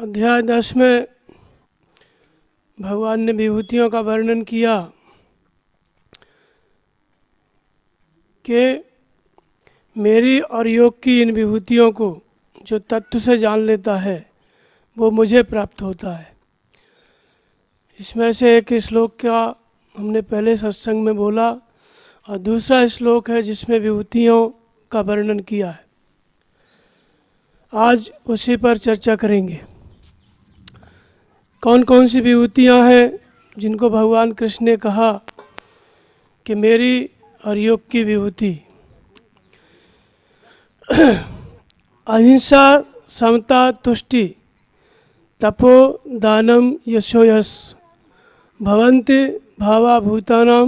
अध्याय 10 में भगवान ने विभूतियों का वर्णन किया कि मेरी और योग की इन विभूतियों को जो तत्व से जान लेता है वो मुझे प्राप्त होता है। इसमें से एक श्लोक का हमने पहले सत्संग में बोला और दूसरा श्लोक है जिसमें विभूतियों का वर्णन किया है। आज उसी पर चर्चा करेंगे। कौन कौन सी विभूतियाँ हैं जिनको भगवान कृष्ण ने कहा कि मेरी और योग की विभूति। अहिंसा, समता, तुष्टि, तपो, दानम, यशो यश भवन्ति भावा भूतानां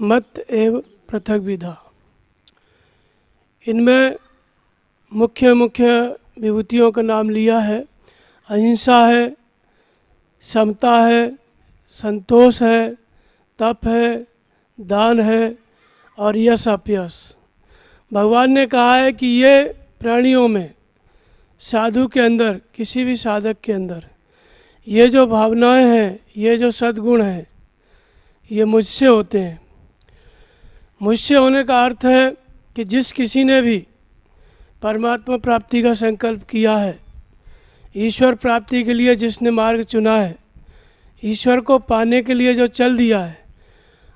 मत एव पृथक विधा। इनमें मुख्य विभूतियों का नाम लिया है। अहिंसा है, समता है, संतोष है, तप है, दान है और यश अपयश। भगवान ने कहा है कि ये प्राणियों में, साधु के अंदर, किसी भी साधक के अंदर ये जो भावनाएं हैं, ये जो सद्गुण हैं, ये मुझसे होते हैं। मुझसे होने का अर्थ है कि जिस किसी ने भी परमात्मा प्राप्ति का संकल्प किया है, ईश्वर प्राप्ति के लिए जिसने मार्ग चुना है, ईश्वर को पाने के लिए जो चल दिया है,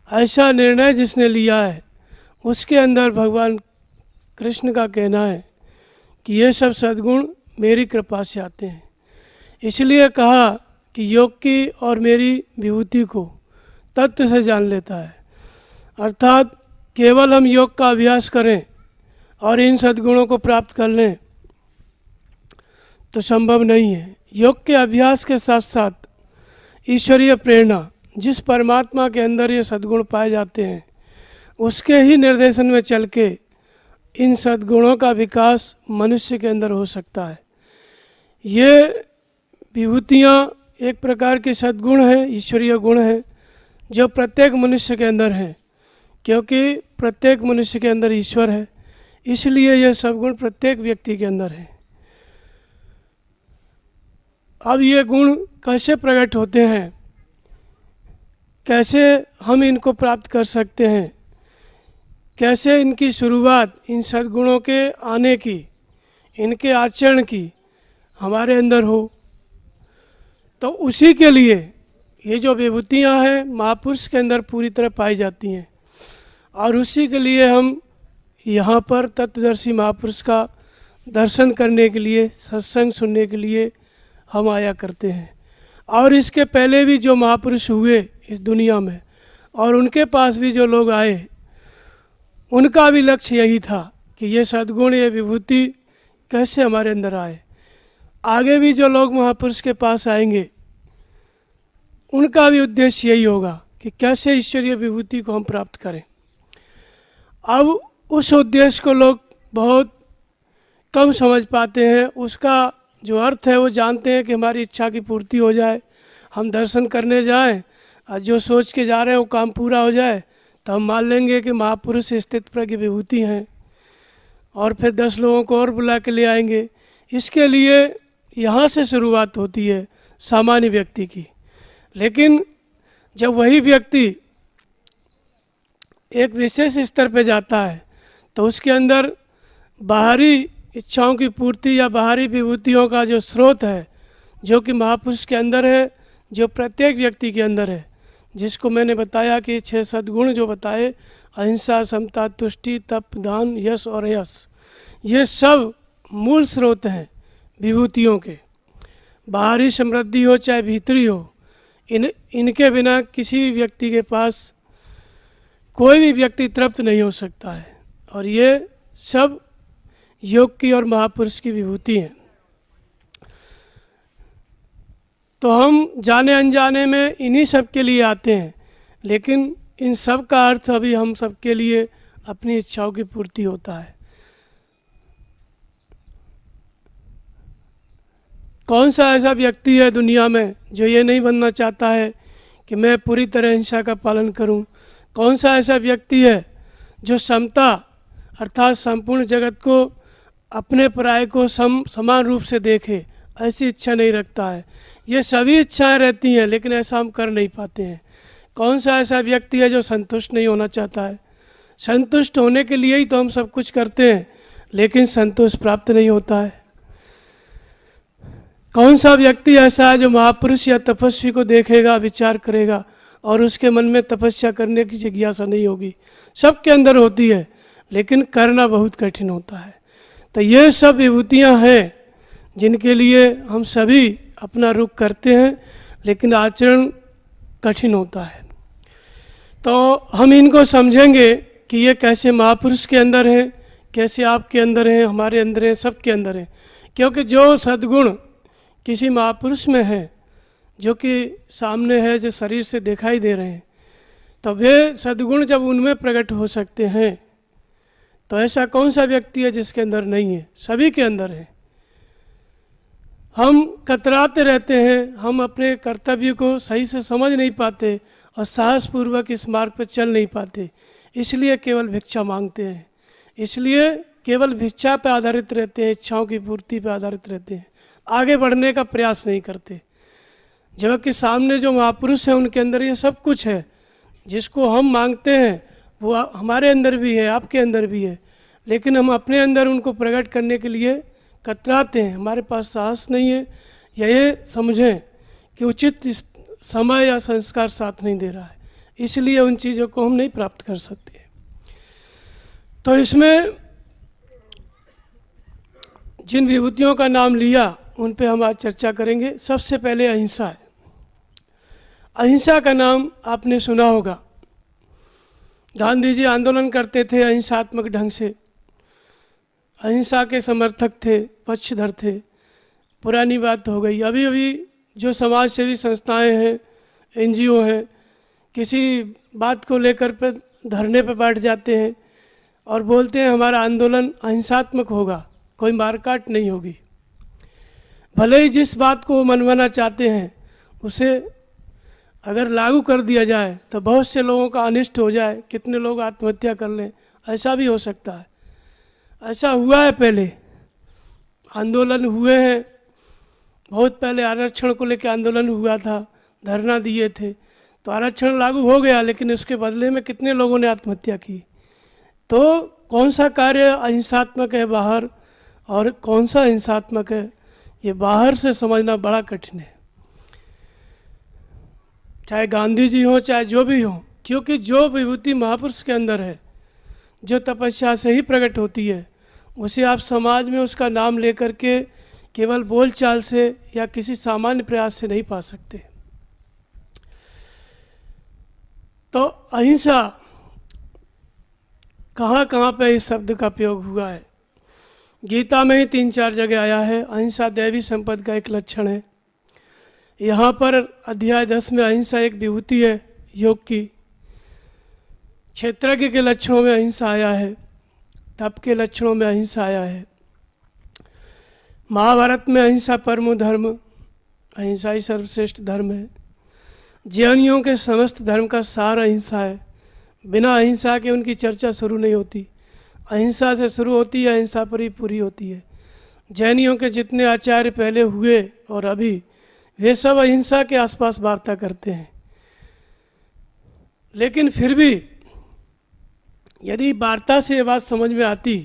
ऐसा निर्णय जिसने लिया है, उसके अंदर भगवान कृष्ण का कहना है कि ये सब सद्गुण मेरी कृपा से आते हैं। इसलिए कहा कि योग की और मेरी विभूति को तत्व से जान लेता है। अर्थात केवल हम योग का अभ्यास करें और इन सद्गुणों को प्राप्त कर लें तो संभव नहीं है। योग के अभ्यास के साथ साथ ईश्वरीय प्रेरणा, जिस परमात्मा के अंदर ये सद्गुण पाए जाते हैं, उसके ही निर्देशन में चल के इन सद्गुणों का विकास मनुष्य के अंदर हो सकता है। ये विभूतियाँ एक प्रकार के सद्गुण हैं, ईश्वरीय गुण हैं जो प्रत्येक मनुष्य के अंदर हैं, क्योंकि प्रत्येक मनुष्य के अंदर ईश्वर है, इसलिए यह सब गुण प्रत्येक व्यक्ति के अंदर है। अब ये गुण कैसे प्रकट होते हैं, कैसे हम इनको प्राप्त कर सकते हैं, कैसे इनकी शुरुआत, इन सद्गुणों के आने की, इनके आचरण की हमारे अंदर हो, तो उसी के लिए ये जो विभूतियाँ हैं महापुरुष के अंदर पूरी तरह पाई जाती हैं। और उसी के लिए हम यहाँ पर तत्वदर्शी महापुरुष का दर्शन करने के लिए, सत्संग सुनने के लिए हम आया करते हैं। और इसके पहले भी जो महापुरुष हुए इस दुनिया में और उनके पास भी जो लोग आए, उनका भी लक्ष्य यही था कि ये सद्गुण, ये विभूति कैसे हमारे अंदर आए। आगे भी जो लोग महापुरुष के पास आएंगे उनका भी उद्देश्य यही होगा कि कैसे ईश्वरीय विभूति को हम प्राप्त करें। अब उस उद्देश्य को लोग बहुत कम समझ पाते हैं। उसका जो अर्थ है वो जानते हैं कि हमारी इच्छा की पूर्ति हो जाए, हम दर्शन करने जाएं और जो सोच के जा रहे हैं वो काम पूरा हो जाए, तो हम मान लेंगे कि महापुरुष स्थित प्रज्ञ विभूति हैं और फिर 10 लोगों को और बुला के ले आएंगे। इसके लिए यहाँ से शुरुआत होती है सामान्य व्यक्ति की। लेकिन जब वही व्यक्ति एक विशेष स्तर पे जाता है तो उसके अंदर बाहरी इच्छाओं की पूर्ति या बाहरी विभूतियों का जो स्रोत है, जो कि महापुरुष के अंदर है, जो प्रत्येक व्यक्ति के अंदर है, जिसको मैंने बताया कि 6 सद्गुण जो बताए, अहिंसा, समता, तुष्टि, तप, दान, यश और यश, ये सब मूल स्रोत हैं विभूतियों के। बाहरी समृद्धि हो चाहे भीतरी हो, इनके बिना किसी भी व्यक्ति के पास कोई भी व्यक्ति तृप्त नहीं हो सकता है। और ये सब योग की और महापुरुष की विभूति हैं। तो हम जाने अनजाने में इन्हीं सब के लिए आते हैं, लेकिन इन सब का अर्थ अभी हम सब के लिए अपनी इच्छाओं की पूर्ति होता है। कौन सा ऐसा व्यक्ति है दुनिया में जो ये नहीं बनना चाहता है कि मैं पूरी तरह हिंसा का पालन करूं? कौन सा ऐसा व्यक्ति है जो समता अर्थात संपूर्ण जगत को अपने पराये को समान रूप से देखे, ऐसी इच्छा नहीं रखता है। ये सभी इच्छाएं रहती हैं, लेकिन ऐसा हम कर नहीं पाते हैं। कौन सा ऐसा व्यक्ति है जो संतुष्ट नहीं होना चाहता है? संतुष्ट होने के लिए ही तो हम सब कुछ करते हैं, लेकिन संतोष प्राप्त नहीं होता है। कौन सा व्यक्ति ऐसा है जो महापुरुष या तपस्वी को देखेगा, विचार करेगा और उसके मन में तपस्या करने की जिज्ञासा नहीं होगी? सबके अंदर होती है, लेकिन करना बहुत कठिन होता है। तो ये सब विभूतियाँ हैं जिनके लिए हम सभी अपना रुख करते हैं, लेकिन आचरण कठिन होता है। तो हम इनको समझेंगे कि ये कैसे महापुरुष के अंदर हैं, कैसे आपके अंदर हैं, हमारे अंदर हैं, सबके अंदर हैं। क्योंकि जो सद्गुण किसी महापुरुष में है, जो कि सामने है, जो शरीर से दिखाई दे रहे हैं, तो वे सद्गुण जब उनमें प्रकट हो सकते हैं, तो ऐसा कौन सा व्यक्ति है जिसके अंदर नहीं है? सभी के अंदर है। हम कतराते रहते हैं, हम अपने कर्तव्य को सही से समझ नहीं पाते और साहसपूर्वक इस मार्ग पर चल नहीं पाते, इसलिए केवल भिक्षा मांगते हैं, इसलिए केवल भिक्षा पर आधारित रहते हैं, इच्छाओं की पूर्ति पर आधारित रहते हैं, आगे बढ़ने का प्रयास नहीं करते। जबकि सामने जो महापुरुष हैं उनके अंदर ये सब कुछ है। जिसको हम मांगते हैं वो हमारे अंदर भी है, आपके अंदर भी है, लेकिन हम अपने अंदर उनको प्रकट करने के लिए कतराते हैं, हमारे पास साहस नहीं है, या ये समझें कि उचित समय या संस्कार साथ नहीं दे रहा है, इसलिए उन चीज़ों को हम नहीं प्राप्त कर सकते। तो इसमें जिन विभूतियों का नाम लिया उन पे हम आज चर्चा करेंगे। सबसे पहले अहिंसा है। अहिंसा का नाम आपने सुना होगा। गांधी जी आंदोलन करते थे अहिंसात्मक ढंग से, अहिंसा के समर्थक थे, पक्षधर थे। पुरानी बात हो गई। अभी अभी जो समाज सेवी संस्थाएं हैं, एनजीओ हैं, किसी बात को लेकर पे धरने पे बैठ जाते हैं और बोलते हैं हमारा आंदोलन अहिंसात्मक होगा, कोई मारकाट नहीं होगी। भले ही जिस बात को मनवाना चाहते हैं उसे अगर लागू कर दिया जाए तो बहुत से लोगों का अनिष्ट हो जाए, कितने लोग आत्महत्या कर लें, ऐसा भी हो सकता है। ऐसा हुआ है, पहले आंदोलन हुए हैं, बहुत पहले आरक्षण को लेकर आंदोलन हुआ था, धरना दिए थे, तो आरक्षण लागू हो गया, लेकिन उसके बदले में कितने लोगों ने आत्महत्या की। तो कौन सा कार्य अहिंसात्मक है बाहर और कौन सा हिंसात्मक है, ये बाहर से समझना बड़ा कठिन है। चाहे गांधी जी हो, चाहे जो भी हो, क्योंकि जो विभूति महापुरुष के अंदर है, जो तपस्या से ही प्रकट होती है, उसे आप समाज में उसका नाम लेकर के केवल बोलचाल से या किसी सामान्य प्रयास से नहीं पा सकते। तो अहिंसा कहाँ कहाँ पे इस शब्द का प्रयोग हुआ है? गीता में ही 3-4 जगह आया है। अहिंसा दैवी संपद का एक लक्षण है। यहाँ पर अध्याय 10 में अहिंसा एक विभूति है योग की। क्षेत्रज्ञ के लक्षणों में अहिंसा आया है, तप के लक्षणों में अहिंसा आया है। महाभारत में अहिंसा परमो धर्म, अहिंसा ही सर्वश्रेष्ठ धर्म है। जैनियों के समस्त धर्म का सार अहिंसा है। बिना अहिंसा के उनकी चर्चा शुरू नहीं होती। अहिंसा से शुरू होती है, अहिंसा पर ही पूरी होती है। जैनियों के जितने आचार्य पहले हुए और अभी, वे सब अहिंसा के आसपास वार्ता करते हैं। लेकिन फिर भी यदि वार्ता से ये बात समझ में आती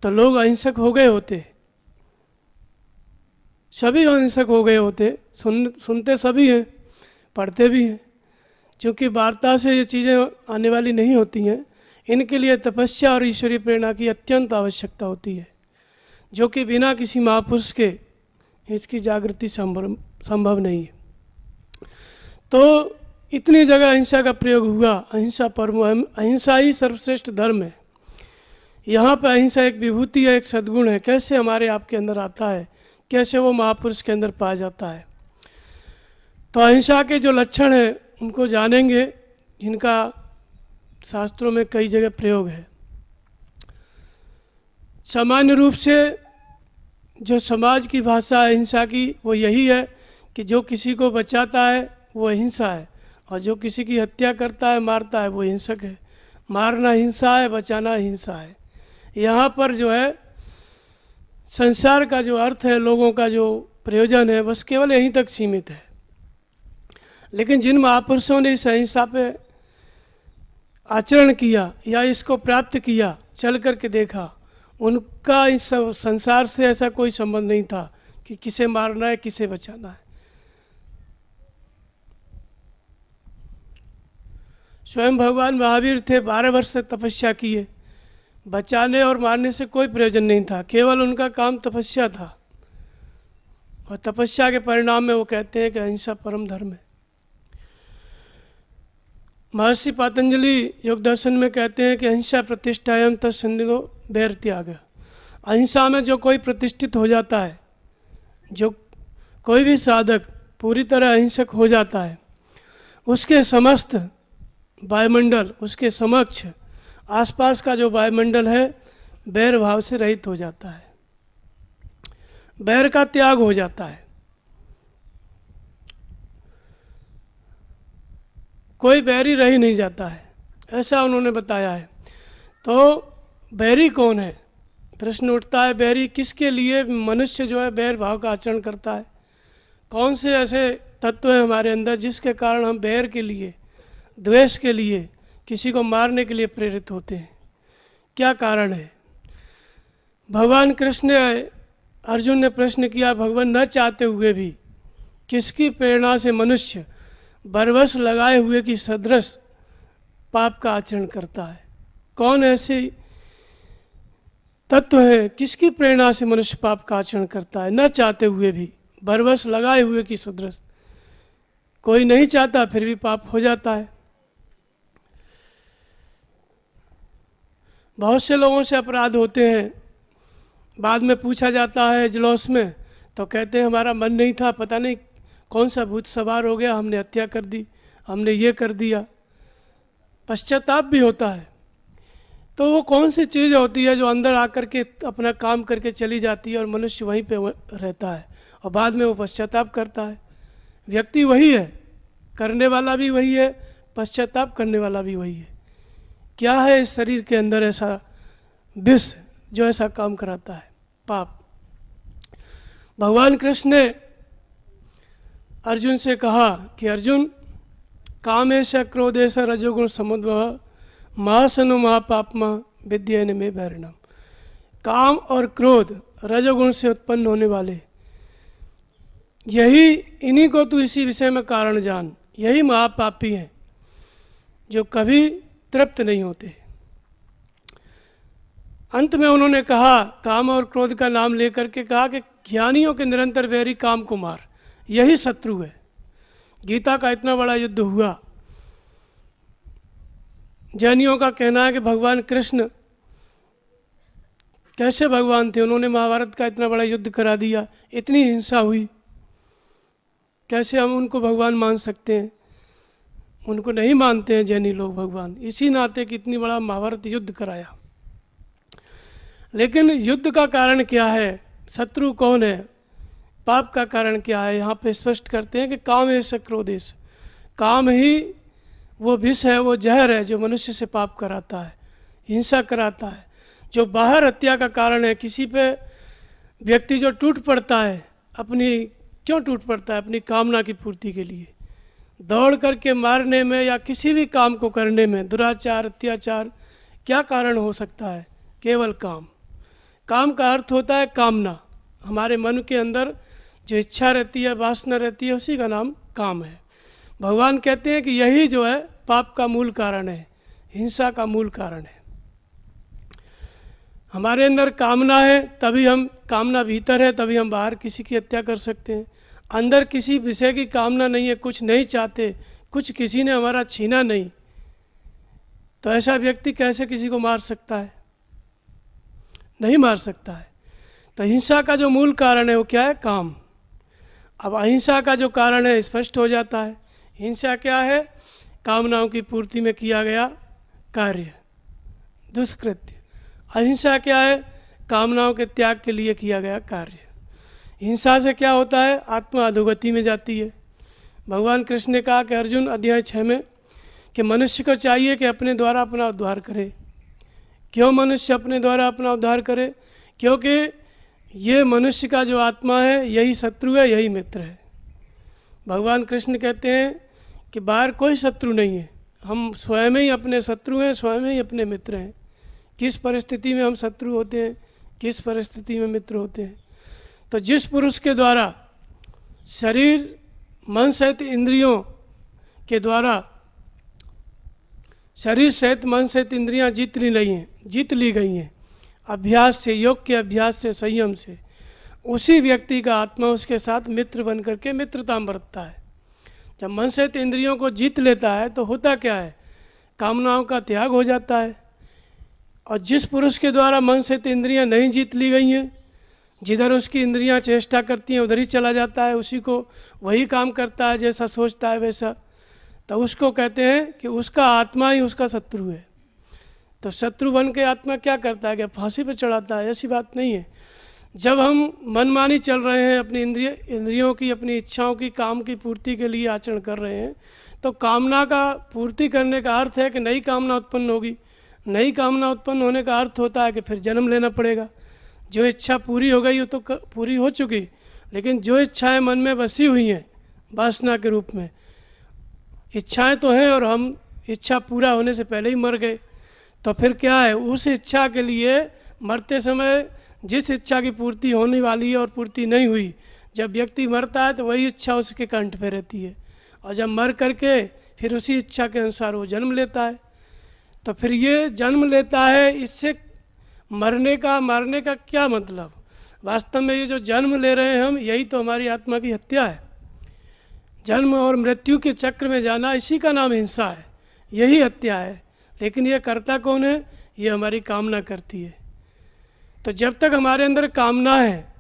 तो लोग अहिंसक हो गए होते, सभी अहिंसक हो गए होते। सुनते सभी हैं, पढ़ते भी हैं। क्योंकि वार्ता से ये चीज़ें आने वाली नहीं होती हैं, इनके लिए तपस्या और ईश्वरीय प्रेरणा की अत्यंत आवश्यकता होती है, जो कि बिना किसी महापुरुष के इसकी जागृति संभव नहीं है। तो इतनी जगह अहिंसा का प्रयोग हुआ। अहिंसा परमो, अहिंसा ही सर्वश्रेष्ठ धर्म है। यहाँ पर अहिंसा एक विभूति है, एक सद्गुण है। कैसे हमारे आपके अंदर आता है, कैसे वो महापुरुष के अंदर पाया जाता है। तो अहिंसा के जो लक्षण हैं उनको जानेंगे, जिनका शास्त्रों में कई जगह प्रयोग है। सामान्य रूप से जो समाज की भाषा है अहिंसा की, वो यही है कि जो किसी को बचाता है वो अहिंसा है, और जो किसी की हत्या करता है, मारता है, वो हिंसक है। मारना हिंसा है, बचाना हिंसा है। यहाँ पर जो है संसार का जो अर्थ है, लोगों का जो प्रयोजन है, बस केवल यहीं तक सीमित है। लेकिन जिन महापुरुषों ने इस अहिंसा पे आचरण किया या इसको प्राप्त किया, चल करके देखा, उनका इस संसार से ऐसा कोई संबंध नहीं था कि किसे मारना है, किसे बचाना है। स्वयं भगवान महावीर थे, 12 वर्ष तक तपस्या किए, बचाने और मारने से कोई प्रयोजन नहीं था, केवल उनका काम तपस्या था। और तपस्या के परिणाम में वो कहते हैं कि अहिंसा परम धर्म है। महर्षि पतंजलि योग दर्शन में कहते हैं कि अहिंसा प्रतिष्ठायाम तत्सन्निधो वैर त्याग। अहिंसा में जो कोई प्रतिष्ठित हो जाता है, जो कोई भी साधक पूरी तरह अहिंसक हो जाता है, उसके समस्त वायुमंडल, उसके समक्ष आसपास का जो वायुमंडल है, बैर भाव से रहित हो जाता है, बैर का त्याग हो जाता है। कोई बैरी रह ही नहीं जाता है, ऐसा उन्होंने बताया है। तो बैरी कौन है? प्रश्न उठता है, बैरी किसके लिए मनुष्य जो है बैर भाव का आचरण करता है? कौन से ऐसे तत्व हैं हमारे अंदर जिसके कारण हम बैर के लिए, द्वेष के लिए, किसी को मारने के लिए प्रेरित होते हैं? क्या कारण है? भगवान कृष्ण अर्जुन ने प्रश्न किया, भगवान न चाहते हुए भी किसकी प्रेरणा से मनुष्य बरबस लगाए हुए की सदृश पाप का आचरण करता है? कौन ऐसे तत्व है, किसकी प्रेरणा से मनुष्य पाप का आचरण करता है? न चाहते हुए भी, बरबस लगाए हुए की सदृश। कोई नहीं चाहता फिर भी पाप हो जाता है। बहुत से लोगों से अपराध होते हैं, बाद में पूछा जाता है इजलास में, तो कहते हैं हमारा मन नहीं था, पता नहीं कौन सा भूत सवार हो गया, हमने हत्या कर दी, हमने ये कर दिया। पश्चाताप भी होता है। तो वो कौन सी चीज़ होती है जो अंदर आकर के अपना काम करके चली जाती है और मनुष्य वहीं पे रहता है और बाद में वो पश्चाताप करता है? व्यक्ति वही है, करने वाला भी वही है, पश्चाताप करने वाला भी वही है। क्या है इस शरीर के अंदर ऐसा विष जो ऐसा काम कराता है? पाप। भगवान कृष्ण ने अर्जुन से कहा कि अर्जुन, कामेश क्रोधेश रजोगुण समुद्भव महासनु महापापमा विद्येन में वैरिणम। काम और क्रोध रजोगुण से उत्पन्न होने वाले, यही, इन्हीं को तू इसी विषय में कारण जान। यही महापापी हैं जो कभी तृप्त नहीं होते। अंत में उन्होंने कहा, काम और क्रोध का नाम लेकर के कहा कि ज्ञानियों के निरंतर वैरी काम को मार, यही शत्रु है। गीता का इतना बड़ा युद्ध हुआ। जैनियों का कहना है कि भगवान कृष्ण कैसे भगवान थे, उन्होंने महाभारत का इतना बड़ा युद्ध करा दिया, इतनी हिंसा हुई, कैसे हम उनको भगवान मान सकते हैं? उनको नहीं मानते हैं जैनी लोग भगवान, इसी नाते कि इतनी बड़ा महाभारत युद्ध कराया। लेकिन युद्ध का कारण क्या है? शत्रु कौन है? पाप का कारण क्या है? यहाँ पे स्पष्ट करते हैं कि काम ऐसा क्रोधेश, काम ही वो विष है, वो जहर है जो मनुष्य से पाप कराता है, हिंसा कराता है। जो बाहर हत्या का कारण है, किसी पे व्यक्ति जो टूट पड़ता है, अपनी क्यों टूट पड़ता है? अपनी कामना की पूर्ति के लिए दौड़ करके मारने में या किसी भी काम को करने में, दुराचार, अत्याचार, क्या कारण हो सकता है? केवल काम। काम का अर्थ होता है कामना। हमारे मन के अंदर जो इच्छा रहती है, वासना रहती है, उसी का नाम काम है। भगवान कहते हैं कि यही जो है पाप का मूल कारण है, हिंसा का मूल कारण है। हमारे अंदर कामना है तभी हम, कामना भीतर है तभी हम बाहर किसी की हत्या कर सकते हैं। अंदर किसी विषय की कामना नहीं है, कुछ नहीं चाहते, कुछ किसी ने हमारा छीना नहीं, तो ऐसा व्यक्ति कैसे किसी को मार सकता है? नहीं मार सकता है। तो हिंसा का जो मूल कारण है वो क्या है? काम। अब अहिंसा का जो कारण है स्पष्ट हो जाता है। हिंसा क्या है? कामनाओं की पूर्ति में किया गया कार्य, दुष्कृत्य। अहिंसा क्या है? कामनाओं के त्याग के लिए किया गया कार्य। हिंसा से क्या होता है? आत्मा अधोगति में जाती है। भगवान कृष्ण ने कहा कि अर्जुन, अध्याय 6 में, कि मनुष्य को चाहिए कि अपने द्वारा अपना उद्धार करे। क्यों मनुष्य अपने द्वारा अपना उद्धार करे? क्योंकि ये मनुष्य का जो आत्मा है यही शत्रु है, यही मित्र है। भगवान कृष्ण कहते हैं कि बाहर कोई शत्रु नहीं है, हम स्वयं ही अपने शत्रु हैं, स्वयं ही अपने मित्र हैं। किस परिस्थिति में हम शत्रु होते हैं, किस परिस्थिति में मित्र होते हैं? तो जिस पुरुष के द्वारा शरीर मन सहित इंद्रियों के द्वारा शरीर सहित मन सहित इंद्रियां जीत ली गई हैं अभ्यास से, योग के अभ्यास से, संयम से, उसी व्यक्ति का आत्मा उसके साथ मित्र बन करके मित्रता बरतता है। जब मन सहित इंद्रियों को जीत लेता है तो होता क्या है, कामनाओं का त्याग हो जाता है। और जिस पुरुष के द्वारा मन सहित इंद्रियां नहीं जीत ली गई हैं, जिधर उसकी इंद्रियां चेष्टा करती हैं उधर ही चला जाता है, उसी को वही काम करता है जैसा सोचता है वैसा, तो उसको कहते हैं कि उसका आत्मा ही उसका शत्रु है। तो शत्रु बन के आत्मा क्या करता है, क्या फांसी पे चढ़ाता है? ऐसी बात नहीं है। जब हम मनमानी चल रहे हैं, अपनी इंद्रियों की, अपनी इच्छाओं की, काम की पूर्ति के लिए आचरण कर रहे हैं, तो कामना का पूर्ति करने का अर्थ है कि नई कामना उत्पन्न होगी। नई कामना उत्पन्न होने का अर्थ होता है कि फिर जन्म लेना पड़ेगा। जो इच्छा पूरी हो गई वो तो पूरी हो चुकी, लेकिन जो इच्छाएं मन में बसी हुई हैं वासना के रूप में, इच्छाएं तो हैं और हम इच्छा पूरा होने से पहले ही मर गए, तो फिर क्या है, उस इच्छा के लिए मरते समय जिस इच्छा की पूर्ति होने वाली है और पूर्ति नहीं हुई, जब व्यक्ति मरता है तो वही इच्छा उसके कंठ पे रहती है, और जब मर करके फिर उसी इच्छा के अनुसार वो जन्म लेता है। तो फिर ये जन्म लेता है, इससे मरने का क्या मतलब? वास्तव में ये जो जन्म ले रहे हैं हम, यही तो हमारी आत्मा की हत्या है। जन्म और मृत्यु के चक्र में जाना, इसी का नाम हिंसा है, यही हत्या है। लेकिन ये करता कौन है? ये हमारी कामना करती है। तो जब तक हमारे अंदर कामना है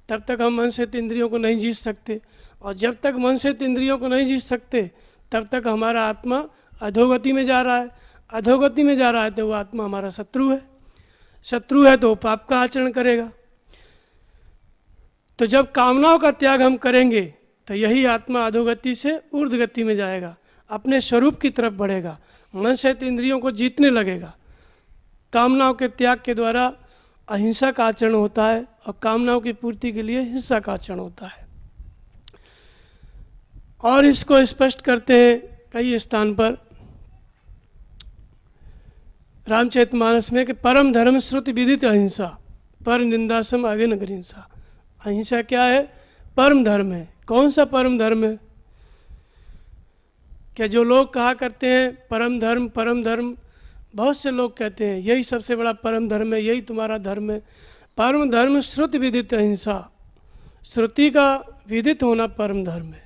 तब तक हम मन से इंद्रियों को नहीं जीत सकते, और जब तक मन से इंद्रियों को नहीं जीत सकते तब तक हमारा आत्मा अधोगति में जा रहा है। अधोगति में जा रहा है तो वो आत्मा हमारा शत्रु है। शत्रु है तो पाप का आचरण करेगा। तो जब कामनाओं का त्याग हम करेंगे तो यही आत्मा अधोगति से ऊर्ध्व गति में जाएगा, अपने स्वरूप की तरफ बढ़ेगा, मन से इंद्रियों को जीतने लगेगा। कामनाओं के त्याग के द्वारा अहिंसा का आचरण होता है, और कामनाओं की पूर्ति के लिए हिंसा का आचरण होता है। और इसको स्पष्ट करते हैं कई स्थान पर रामचरितमानस में कि परम धर्म श्रुति विदित अहिंसा, पर निंदासम आगे नगर हिंसा। अहिंसा क्या है? परम धर्म है। कौन सा परम धर्म है? क्या जो लोग कहा करते हैं परम धर्म, परम धर्म, बहुत से लोग कहते हैं यही सबसे बड़ा परम धर्म है, यही तुम्हारा धर्म है। परम धर्म श्रुति विदित अहिंसा, श्रुति का विदित होना परम धर्म है।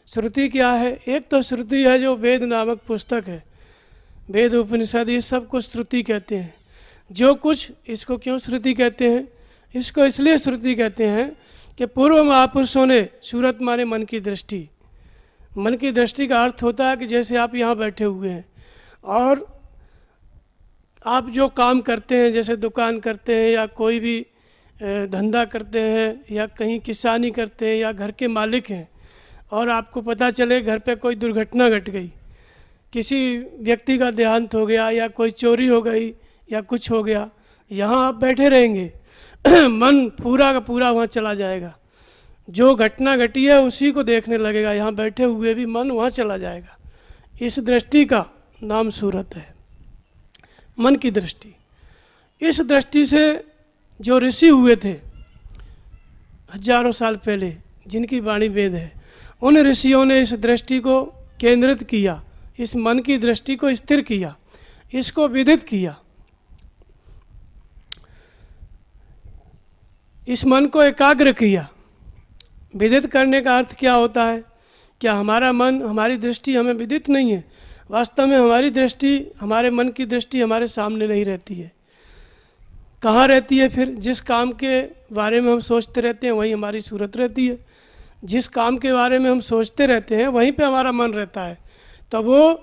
श्रुति क्या है? एक तो श्रुति है जो वेद नामक पुस्तक है, वेद उपनिषद, ये सब कुछ श्रुति कहते हैं। जो कुछ, इसको क्यों श्रुति कहते हैं? इसको इसलिए श्रुति कहते हैं कि पूर्व महापुरुषों ने, सूरत माने मन की दृष्टि, मन की दृष्टि का अर्थ होता है कि जैसे आप यहाँ बैठे हुए हैं और आप जो काम करते हैं, जैसे दुकान करते हैं या कोई भी धंधा करते हैं या कहीं किसानी करते हैं या घर के मालिक हैं, और आपको पता चले घर पे कोई दुर्घटना घट गई, किसी व्यक्ति का देहांत हो गया या कोई चोरी हो गई या कुछ हो गया, यहाँ आप बैठे रहेंगे मन पूरा का पूरा वहाँ चला जाएगा। जो घटना घटी है उसी को देखने लगेगा, यहाँ बैठे हुए भी मन वहाँ चला जाएगा। इस दृष्टि का नाम सूरत है, मन की दृष्टि। इस दृष्टि से जो ऋषि हुए थे हजारों साल पहले, जिनकी वाणी वेद है, उन ऋषियों ने इस दृष्टि को केंद्रित किया, इस मन की दृष्टि को स्थिर किया, इसको विदित किया, इस मन को एकाग्र किया। विदित करने का अर्थ क्या होता है? क्या हमारा मन, हमारी दृष्टि हमें विदित नहीं है? वास्तव में हमारी दृष्टि, हमारे मन की दृष्टि हमारे सामने नहीं रहती है। कहाँ रहती है फिर? जिस काम के बारे में हम सोचते रहते हैं वहीं हमारी सूरत रहती है। जिस काम के बारे में हम सोचते रहते हैं वहीं पे हमारा मन रहता है, तो वो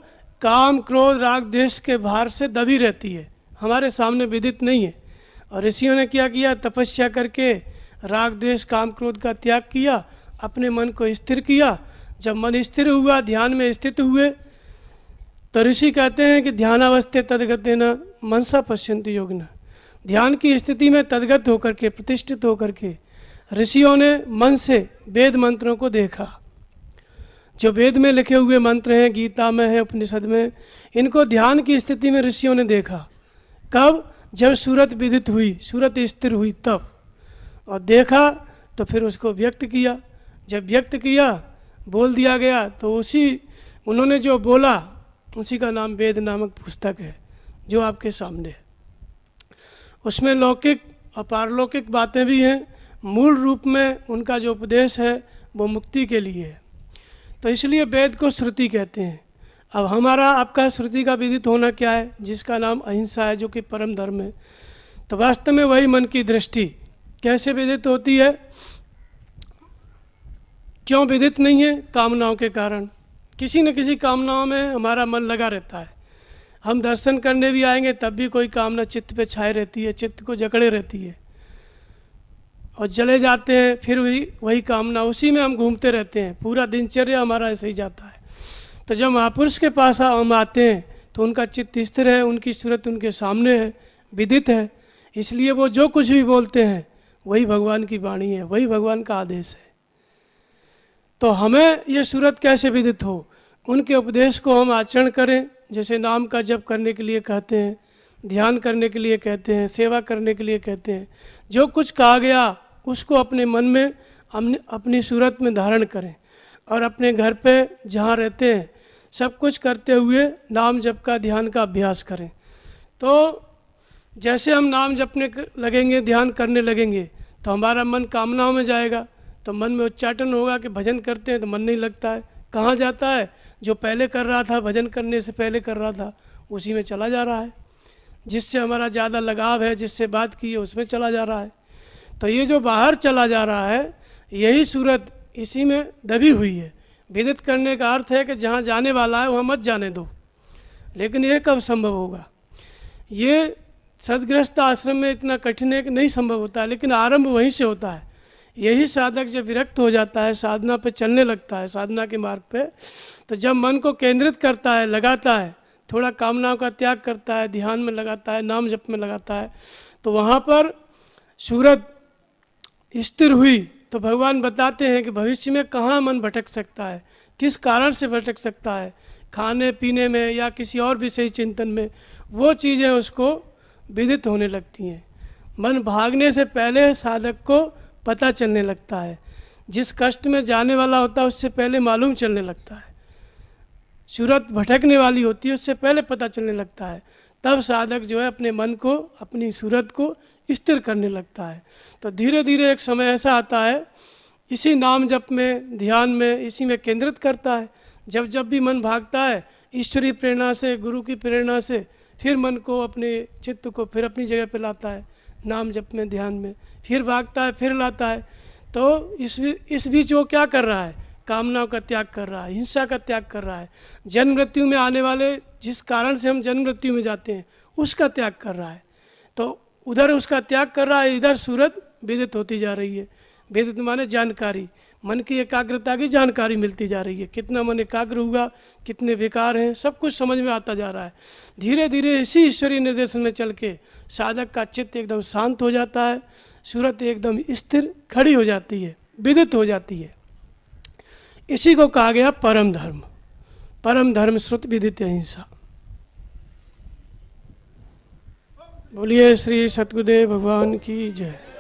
काम, क्रोध, राग, द्वेष के भार से दबी रहती है, हमारे सामने विदित नहीं है। और ऋषियों ने क्या किया? तपस्या करके राग, द्वेष, काम, क्रोध का त्याग किया, अपने मन को स्थिर किया। जब मन स्थिर हुआ, ध्यान में स्थित हुए, तो ऋषि कहते हैं कि ध्यानावस्थे तदगतेन मनसा पश्यन्ति योगिनः, ध्यान की स्थिति में तद्गत होकर के, प्रतिष्ठित होकर के ऋषियों ने मन से वेद मंत्रों को देखा। जो वेद में लिखे हुए मंत्र हैं, गीता में है, उपनिषद में, इनको ध्यान की स्थिति में ऋषियों ने देखा। कब? जब सूरत विदित हुई, सूरत स्थिर हुई तब। और देखा तो फिर उसको व्यक्त किया। जब व्यक्त किया, बोल दिया गया, तो उसी उन्होंने जो बोला उसी का नाम वेद नामक पुस्तक है जो आपके सामने है। उसमें लौकिक और पारलौकिक बातें भी हैं। मूल रूप में उनका जो उपदेश है वो मुक्ति के लिए है। तो इसलिए वेद को श्रुति कहते हैं। अब हमारा आपका श्रुति का विदित होना क्या है? जिसका नाम अहिंसा है, जो कि परम धर्म है। तो वास्तव में वही मन की दृष्टि कैसे विदित होती है? क्यों विदित नहीं है? कामनाओं के कारण। किसी न किसी कामनाओं में हमारा मन लगा रहता है। हम दर्शन करने भी आएंगे तब भी कोई कामना चित्त पे छाए रहती है, चित्त को जकड़े रहती है, और चले जाते हैं फिर वही कामना, उसी में हम घूमते रहते हैं। पूरा दिनचर्या हमारा ऐसे ही जाता है। तो जब महापुरुष के पास हम आते हैं तो उनका चित्त स्थिर है, उनकी सूरत उनके सामने है, विदित है। इसलिए वो जो कुछ भी बोलते हैं वही भगवान की वाणी है, वही भगवान का आदेश है। तो हमें ये सूरत कैसे विदित हो? उनके उपदेश को हम आचरण करें। जैसे नाम का जप करने के लिए कहते हैं, ध्यान करने के लिए कहते हैं, सेवा करने के लिए कहते हैं। जो कुछ कहा गया उसको अपने मन में, अपनी सूरत में धारण करें, और अपने घर पे जहाँ रहते हैं सब कुछ करते हुए नाम जप का, ध्यान का अभ्यास करें। तो जैसे हम नाम जपने लगेंगे, ध्यान करने लगेंगे, तो हमारा मन कामनाओं में जाएगा। तो मन में उच्चाटन होगा कि भजन करते हैं तो मन नहीं लगता है। कहाँ जाता है? जो पहले कर रहा था, भजन करने से पहले कर रहा था, उसी में चला जा रहा है। जिससे हमारा ज़्यादा लगाव है, जिससे बात की है, उसमें चला जा रहा है। तो ये जो बाहर चला जा रहा है, यही सूरत इसी में दबी हुई है। विदित करने का अर्थ है कि जहाँ जाने वाला है वहाँ मत जाने दो। लेकिन ये कब संभव होगा? ये सदगृहस्थ आश्रम में इतना कठिन है कि नहीं संभव होता है, लेकिन आरंभ वहीं से होता है। यही साधक जब विरक्त हो जाता है, साधना पे चलने लगता है, साधना के मार्ग पे, तो जब मन को केंद्रित करता है, लगाता है, थोड़ा कामनाओं का त्याग करता है, ध्यान में लगाता है, नाम जप में लगाता है, तो वहाँ पर सूरत स्थिर हुई। तो भगवान बताते हैं कि भविष्य में कहाँ मन भटक सकता है, किस कारण से भटक सकता है, खाने पीने में या किसी और विषय चिंतन में, वो चीज़ें उसको विदित होने लगती हैं। मन भागने से पहले साधक को पता चलने लगता है। जिस कष्ट में जाने वाला होता है उससे पहले मालूम चलने लगता है। सूरत भटकने वाली होती है उससे पहले पता चलने लगता है। तब साधक जो है अपने मन को, अपनी सूरत को स्थिर करने लगता है। तो धीरे धीरे एक समय ऐसा आता है, इसी नाम जप में, ध्यान में, इसी में केंद्रित करता है। जब जब भी मन भागता है, ईश्वरीय प्रेरणा से, गुरु की प्रेरणा से, फिर मन को, अपने चित्त को फिर अपनी जगह पे लाता है, नाम जप में, ध्यान में, फिर भागता है, फिर लाता है। तो इस बीच वो क्या कर रहा है? कामनाओं का त्याग कर रहा है, हिंसा का त्याग कर रहा है, जन्म मृत्यु में आने वाले, जिस कारण से हम जन्म मृत्यु में जाते हैं, उसका त्याग कर रहा है। तो उधर उसका त्याग कर रहा है, इधर सूरत विदित होती जा रही है। विदित माने जानकारी, मन की एकाग्रता की जानकारी मिलती जा रही है। कितना मन एकाग्र हुआ, कितने विकार हैं, सब कुछ समझ में आता जा रहा है। धीरे धीरे इसी ईश्वरीय निर्देशन में चल के साधक का चित्त एकदम शांत हो जाता है, सूरत एकदम स्थिर खड़ी हो जाती है, विदित हो जाती है। इसी को कहा गया परम धर्म। परम धर्म श्रुत विदित अहिंसा। बोलिए श्री सतगुरुदेव भगवान की जय।